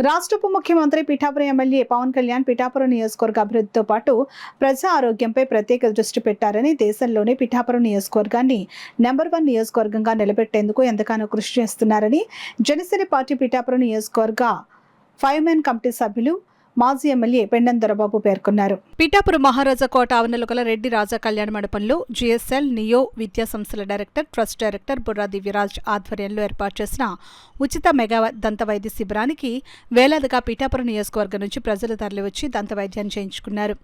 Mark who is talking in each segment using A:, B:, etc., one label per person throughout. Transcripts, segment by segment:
A: రాష్ట్ర ఉప ముఖ్యమంత్రి పిఠాపురం ఎమ్మెల్యే పవన్ కళ్యాణ్ పిఠాపురం నియోజకవర్గ అభివృద్ధితో పాటు ప్రజా ఆరోగ్యంపై ప్రత్యేక దృష్టి పెట్టారని, దేశంలోనే పిఠాపురం నియోజకవర్గాన్ని నెంబర్ 1 నియోజకవర్గంగా నిలబెట్టేందుకు ఎంతగానో కృషి చేస్తున్నారని జనసేన పార్టీ పిఠాపురం నియోజకవర్గ 5 మెన్ కమిటీ సభ్యులు మాజీ ఎమ్మెల్యే పెండం దొరబాబు పేర్కొన్నారు. పిఠాపురం మహారాజా కోట ఆవరణలో గల రెడ్డి రాజా కళ్యాణ మండపంలో జిఎస్ఎల్ నియో విద్యా సంస్థల director, trust director Burra Divyaraj ఆధ్వర్యంలో ఏర్పాటు చేసిన ఉచిత మెగా దంత వైద్య శిబిరానికి వేలాదిగా పిఠాపురం నియోజకవర్గం నుంచి ప్రజలు తరలివచ్చి దంత వైద్యాన్ని చేయించుకున్నారు.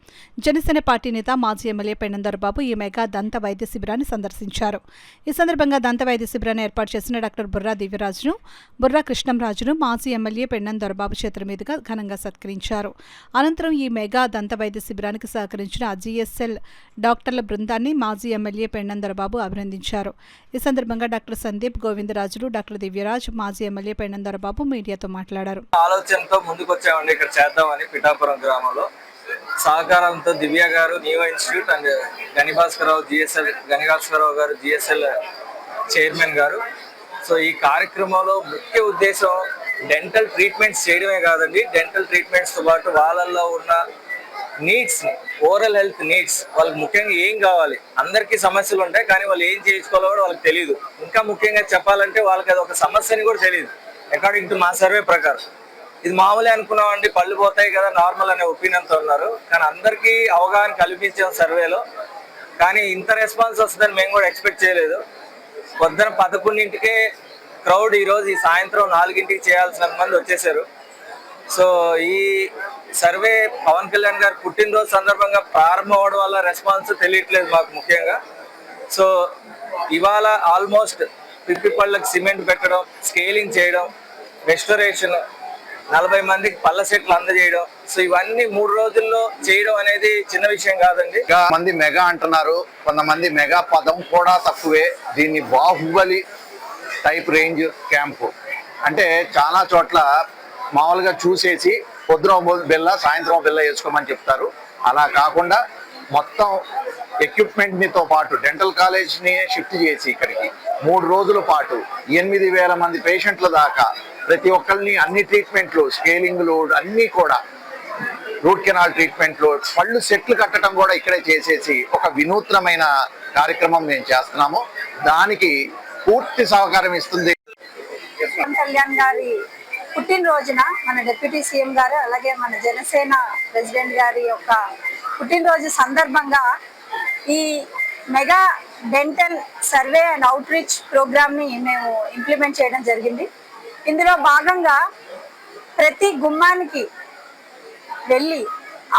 A: జనసేన పార్టీ నేత మాజీ ఎమ్మెల్యే పెండం దొరబాబు ఈ మెగా దంత వైద్య శిబిరాన్ని సందర్శించారు. ఈ సందర్భంగా దంత వైద్య శిబిరాన్ని ఏర్పాటు చేసిన డాక్టర్ బుర్రా దివ్యరాజును, బుర్రా కృష్ణంరాజును మాజీ ఎమ్మెల్యే పెండం దొరబాబు చేతుల మీదుగా ఘనంగా సత్కరించారు. అనంతరం ఈ మెగా దంత వైద్య శిబిరానికి సహకరించిన జిఎస్ఎల్ డాక్టర్ల బృందాన్ని మాజీ ఎమ్మెల్యే పెండం దొరబాబు అభినందించారు. ఈ సందర్భంగా డాక్టర్ సందీప్ గోవిందరాజులు, డాక్టర్ దివ్యరాజ్, మాజీ ఎమ్మెల్యే పెండం దొరబాబు మీడియాతో మాట్లాడారు.
B: ఆలోచనతో ముందుకొచ్చామండి ఇక్కడ చేద్దామని. పిఠాపురం గ్రామంలో సహకారంతో దివ్య గారు, నియో ఇన్స్టిట్యూట్ అండ్ గనిభాస్కరరావు జిఎస్ఎల్ గనిభాస్కరరావు గారు జిఎస్ఎల్ చైర్మన్ గారు. సో ఈ కార్యక్రమంలో ముఖ్య ఉద్దేశం డెంటల్ ట్రీట్మెంట్స్ చేయడమే కాదండి, డెంటల్ ట్రీట్మెంట్స్తో పాటు వాళ్ళల్లో ఉన్న నీడ్స్, ఓరల్ హెల్త్ నీడ్స్, వాళ్ళకి ముఖ్యంగా ఏం కావాలి, అందరికీ సమస్యలు ఉంటాయి కానీ వాళ్ళు ఏం చేయించుకోవాలో కూడా వాళ్ళకి తెలియదు. ఇంకా ముఖ్యంగా చెప్పాలంటే వాళ్ళకి అది ఒక సమస్యని కూడా తెలియదు. అకార్డింగ్ టు మా సర్వే ప్రకారం ఇది మామూలే అనుకున్నామండి, పళ్ళు పోతాయి కదా నార్మల్ అనే ఒపీనియన్తో ఉన్నారు. కానీ అందరికీ అవగాహన కల్పించాం సర్వేలో. కానీ ఇంత రెస్పాన్స్ వస్తుందని మేము కూడా ఎక్స్పెక్ట్ చేయలేదు. పొద్దున 11ంటికే క్రౌడ్ ఈరోజు ఈ సాయంత్రం 4ంటికి చేయాల్సిన మంది వచ్చేసారు. సో ఈ సర్వే పవన్ కళ్యాణ్ గారు పుట్టినరోజు సందర్భంగా ప్రారంభం అవడం వల్ల రెస్పాన్స్ తెలియట్లేదు మాకు ముఖ్యంగా. సో ఇవాళ ఆల్మోస్ట్ 50 పళ్ళకి సిమెంట్ పెట్టడం, స్కేలింగ్ చేయడం, రెస్టోరేషన్, 40 మందికి పళ్ళ సెట్లు అందజేయడం. సో ఇవన్నీ 3 రోజుల్లో చేయడం అనేది చిన్న విషయం కాదండి.
C: మంది మెగా అంటున్నారు, కొంతమంది మెగా పదం కూడా తక్కువే. దీన్ని బాహుబలి టైప్ రేంజ్ క్యాంపు అంటే చాలా చోట్ల మామూలుగా చూసేసి పొద్దున బిల్ల సాయంత్రం బిల్ల వేసుకోమని చెప్తారు. అలా కాకుండా మొత్తం ఎక్విప్మెంట్నితో పాటు డెంటల్ కాలేజ్ని షిఫ్ట్ చేసి ఇక్కడికి 3 రోజుల పాటు 8,000 మంది పేషెంట్ల దాకా ప్రతి ఒక్కరిని అన్ని ట్రీట్మెంట్లు, స్కేలింగ్లు అన్నీ కూడా, రూట్ కెనాల్ ట్రీట్మెంట్లు, పళ్ళు సెట్లు కట్టడం కూడా ఇక్కడే చేసేసి ఒక వినూత్నమైన కార్యక్రమం మేము చేస్తున్నాము. దానికి పూర్తి సహకారం ఇస్తుంది.
D: పవన్ కళ్యాణ్ గారి పుట్టినరోజున మన డిప్యూటీ సీఎం గారు అలాగే మన జనసేన ప్రెసిడెంట్ గారి యొక్క పుట్టినరోజు సందర్భంగా ఈ mega dental survey and out reach ప్రోగ్రామ్ని మేము ఇంప్లిమెంట్ చేయడం జరిగింది. ఇందులో భాగంగా ప్రతి గుమ్మానికి వెళ్ళి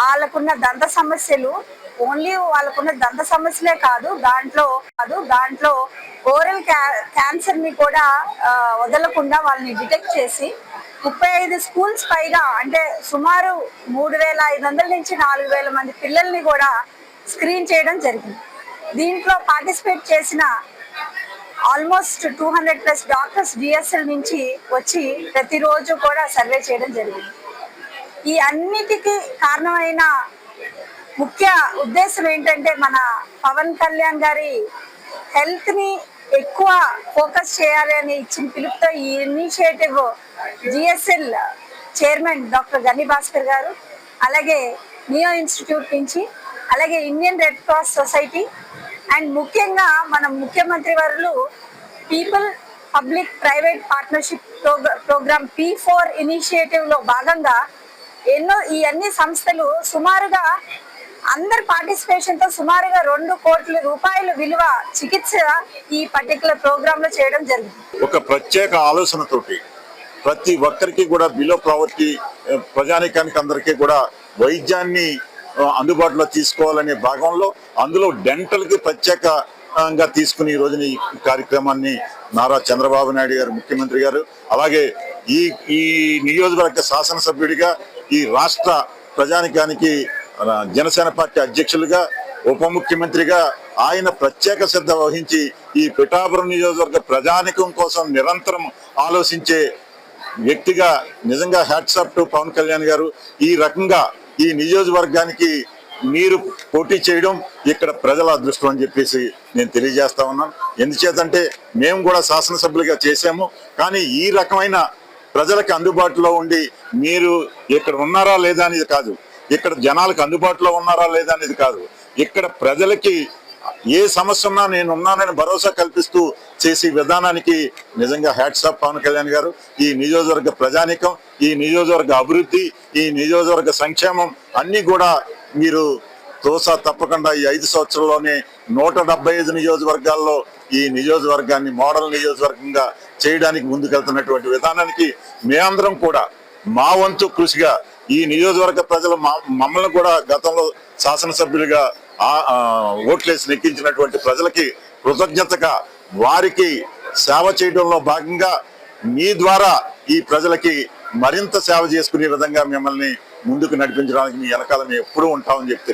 D: వాళ్ళకున్న దంత సమస్యలు, ఓన్లీ వాళ్ళకున్న దంత సమస్యలే కాదు, దాంట్లో ఓరల్ క్యాన్సర్ ని కూడా వదలకుండా వాళ్ళని డిటెక్ట్ చేసి 35 స్కూల్స్ పైగా, అంటే సుమారు 3,500 నుంచి 4,000 మంది పిల్లల్ని కూడా స్క్రీన్ చేయడం జరిగింది. దీంట్లో పార్టిసిపేట్ చేసిన ఆల్మోస్ట్ 200+ డాక్టర్స్ డిఎస్ఎల్ నుంచి వచ్చి ప్రతిరోజు కూడా సర్వే చేయడం జరిగింది. ఈ అన్నిటికీ కారణమైన ముఖ్య ఉద్దేశం ఏంటంటే మన పవన్ కళ్యాణ్ గారి హెల్త్ ని ఎక్కువ ఫోకస్ చేయాలి అని ఇచ్చిన పిలుపుతో ఈ initiative GSL chairman doctor Ganibhaskar గారు, అలాగే నియో ఇన్స్టిట్యూట్ నుంచి, అలాగే Indian Red Cross Society and ముఖ్యంగా మన ముఖ్యమంత్రి వర్యులు people public private partnership programme P4 initiative లో భాగంగా ఈ అన్ని సంస్థలు సుమారుగా అందరి పార్టిసిపేషన్ తో సుమారుగా 2 కోట్ల రూపాయల విలువ చికిత్స ఈ పర్టికులర్ ప్రోగ్రామ్ లో చేయడం జరిగింది.
E: ఒక ప్రత్యేక ఆలోచనతోటి ప్రతి ఒక్కరికి కూడా బిలో ప్రావర్టీ ప్రజానికానికి అందరికీ కూడా వైద్యాన్ని అందుబాటులో తీసుకోవాలనే భాగంలో అందులో డెంటల్ కి ప్రత్యేకంగా తీసుకుని ఈ రోజున ఈ కార్యక్రమాన్ని నారా చంద్రబాబు నాయుడు గారు ముఖ్యమంత్రి గారు, అలాగే ఈ నియోజకవర్గ శాసనసభ్యుడిగా ఈ రాష్ట్ర ప్రజానికానికి జనసేన పార్టీ అధ్యక్షులుగా, ఉప ముఖ్యమంత్రిగా ఆయన ప్రత్యేక శ్రద్ధ వహించి ఈ పిఠాపురం నియోజకవర్గ ప్రజానికం కోసం నిరంతరం ఆలోచించే వ్యక్తిగా నిజంగా hats off to Pawan Kalyan గారు. ఈ రకంగా ఈ నియోజకవర్గానికి మీరు పోటీ చేయడం ఇక్కడ ప్రజల అదృష్టం అని చెప్పేసి నేను తెలియజేస్తా ఉన్నాను. ఎందుచేతంటే మేము కూడా శాసనసభ్యులుగా చేశాము, కానీ ఈ రకమైన ప్రజలకు అందుబాటులో ఉండి మీరు ఇక్కడ ఉన్నారా లేదా అనేది కాదు, ఇక్కడ జనాలకు అందుబాటులో ఉన్నారా లేదా అనేది కాదు, ఇక్కడ ప్రజలకి ఏ సమస్య ఉన్నా నేను ఉన్నానని భరోసా కల్పిస్తూ చేసే విధానానికి నిజంగా హ్యాట్స్ ఆఫ్ పవన్ కళ్యాణ్ గారు. ఈ నియోజకవర్గ ప్రజానికం, ఈ నియోజకవర్గ అభివృద్ధి, ఈ నియోజకవర్గ సంక్షేమం అన్ని కూడా మీరు తోసా తప్పకుండా ఈ 5 సంవత్సరాల్లోనే 175 నియోజకవర్గాల్లో ఈ నియోజకవర్గాన్ని మోడల్ నియోజకవర్గంగా చేయడానికి ముందుకెళ్తున్నటువంటి విధానానికి మేమందరం కూడా మా వంతు కృషిగా ఈ నియోజకవర్గ ప్రజలు మమ్మల్ని కూడా గతంలో శాసనసభ్యులుగా ఓట్లేసి నెక్కించినటువంటి ప్రజలకి కృతజ్ఞతగా వారికి సేవ చేయడంలో భాగంగా మీ ద్వారా ఈ ప్రజలకి మరింత సేవ చేసుకునే విధంగా మిమ్మల్ని ముందుకు నడిపించడానికి మీ వెనకాల మేము ఎప్పుడూ ఉంటామని చెప్తే